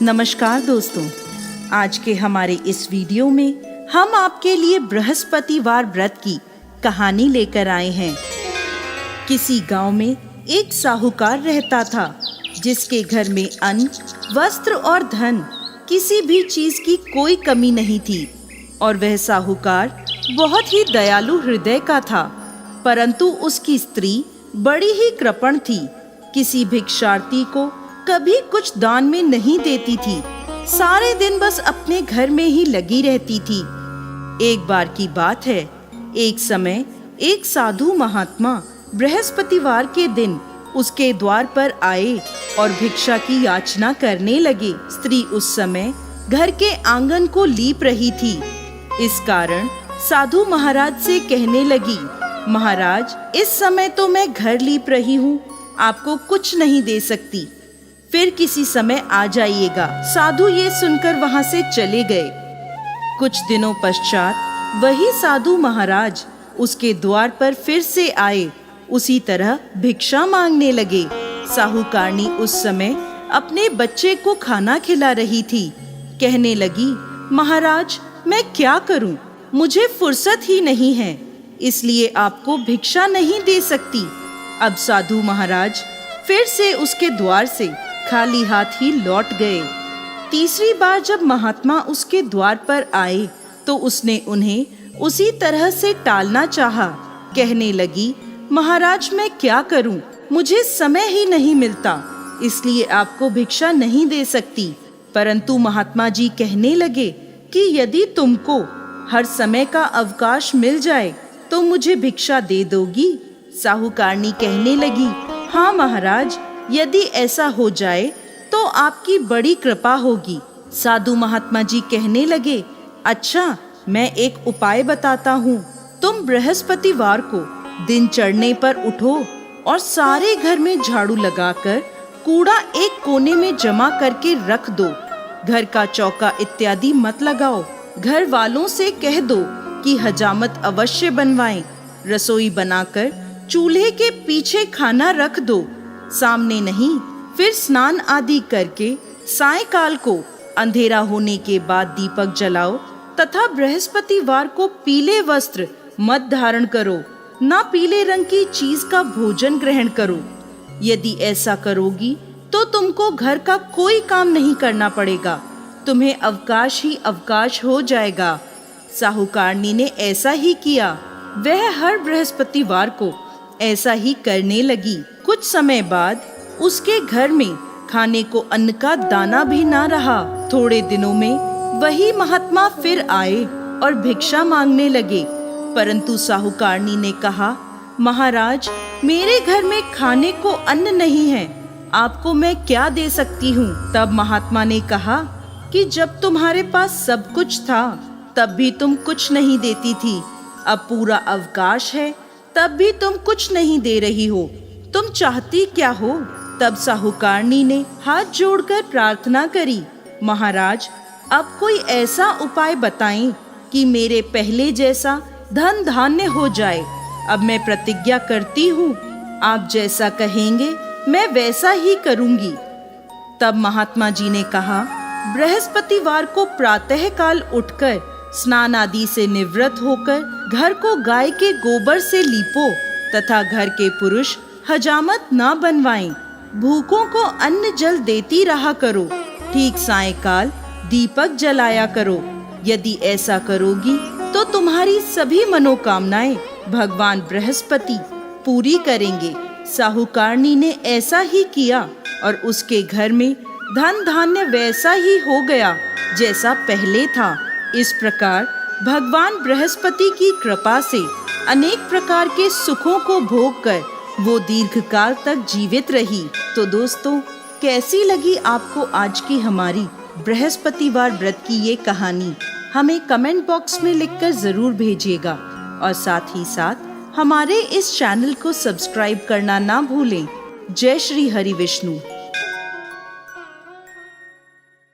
नमस्कार दोस्तों, आज के हमारे इस वीडियो में हम आपके लिए बृहस्पतिवार व्रत की कहानी लेकर आए हैं। किसी गांव में एक साहूकार रहता था जिसके घर में अन्न, वस्त्र और धन किसी भी चीज की कोई कमी नहीं थी। और वह साहूकार बहुत ही दयालु हृदय का था, परंतु उसकी स्त्री बड़ी ही कृपण थी। किसी भिक्षार्थी को कभी कुछ दान में नहीं देती थी, सारे दिन बस अपने घर में ही लगी रहती थी। एक बार की बात है, एक समय एक साधु महात्मा बृहस्पतिवार के दिन उसके द्वार पर आए और भिक्षा की याचना करने लगे। स्त्री उस समय घर के आंगन को लीप रही थी। इस कारण साधु महाराज से कहने लगी, महाराज, इस समय तो मैं घर लीप रही हूँ, आपको कुछ नहीं दे सकती, फिर किसी समय आ जाइएगा। साधु ये सुनकर वहां से चले गए। कुछ दिनों पश्चात वही साधु महाराज उसके द्वार पर फिर से आए, उसी तरह भिक्षा मांगने लगे। साहूकारनी उस समय अपने बच्चे को खाना खिला रही थी। कहने लगी, महाराज, मैं क्या करूं, मुझे फुर्सत ही नहीं है, इसलिए आपको भिक्षा नहीं दे सकती। अब साधु महाराज फिर से उसके द्वार से खाली हाथ ही लौट गए। तीसरी बार जब महात्मा उसके द्वार पर आए तो उसने उन्हें उसी तरह से टालना चाहा। कहने लगी, महाराज, मैं क्या करूं, मुझे समय ही नहीं मिलता, इसलिए आपको भिक्षा नहीं दे सकती। परंतु महात्मा जी कहने लगे कि यदि तुमको हर समय का अवकाश मिल जाए तो मुझे भिक्षा दे दोगी। साहूकारनी कहने लगी, हाँ महाराज, यदि ऐसा हो जाए तो आपकी बड़ी कृपा होगी। साधु महात्मा जी कहने लगे, अच्छा, मैं एक उपाय बताता हूँ। तुम बृहस्पतिवार को दिन चढ़ने पर उठो और सारे घर में झाड़ू लगाकर कूड़ा एक कोने में जमा करके रख दो। घर का चौका इत्यादि मत लगाओ। घर वालों से कह दो कि हजामत अवश्य बनवाएं। रसोई बनाकर चूल्हे के पीछे खाना रख दो, सामने नहीं। फिर स्नान आदि करके सायंकाल को अंधेरा होने के बाद दीपक जलाओ तथा बृहस्पतिवार को पीले वस्त्र मत धारण करो, ना पीले रंग की चीज का भोजन ग्रहण करो। यदि ऐसा करोगी तो तुमको घर का कोई काम नहीं करना पड़ेगा, तुम्हें अवकाश ही अवकाश हो जाएगा। साहूकारनी ने ऐसा ही किया। वह हर बृहस्पतिवार को ऐसा ही करने लगी। कुछ समय बाद उसके घर में खाने को अन्न का दाना भी ना रहा। थोड़े दिनों में वही महात्मा फिर आए और भिक्षा मांगने लगे, परंतु साहूकारनी ने कहा, महाराज, मेरे घर में खाने को अन्न नहीं है, आपको मैं क्या दे सकती हूँ। तब महात्मा ने कहा कि जब तुम्हारे पास सब कुछ था तब भी तुम कुछ नहीं देती थी, अब पूरा अवकाश है तब भी तुम कुछ नहीं दे रही हो, तुम चाहती क्या हो। तब साहूकारनी ने हाथ जोड़कर प्रार्थना करी, महाराज, अब कोई ऐसा उपाय बताएं कि मेरे पहले जैसा धन धान्य हो जाए। अब मैं प्रतिज्ञा करती हूँ, आप जैसा कहेंगे मैं वैसा ही करूँगी। तब महात्मा जी ने कहा, बृहस्पतिवार को प्रातः काल उठकर स्नान आदि से निवृत्त होकर घर को गाय के गोबर से लीपो तथा घर के पुरुष हजामत ना बनवाएं। भूखों को अन्न जल देती रहा करो। ठीक सायंकाल दीपक जलाया करो। यदि ऐसा करोगी तो तुम्हारी सभी मनोकामनाएं भगवान बृहस्पति पूरी करेंगे। साहूकारनी ने ऐसा ही किया और उसके घर में धन धान्य वैसा ही हो गया जैसा पहले था। इस प्रकार भगवान बृहस्पति की कृपा से अनेक प्रकार के सुखों को भोग कर वो दीर्घकाल तक जीवित रही। तो दोस्तों, कैसी लगी आपको आज की हमारी बृहस्पतिवार व्रत की ये कहानी? हमें कमेंट बॉक्स में लिखकर जरूर भेजिएगा और साथ ही साथ हमारे इस चैनल को सब्सक्राइब करना ना भूलें। जय श्री हरि विष्णु।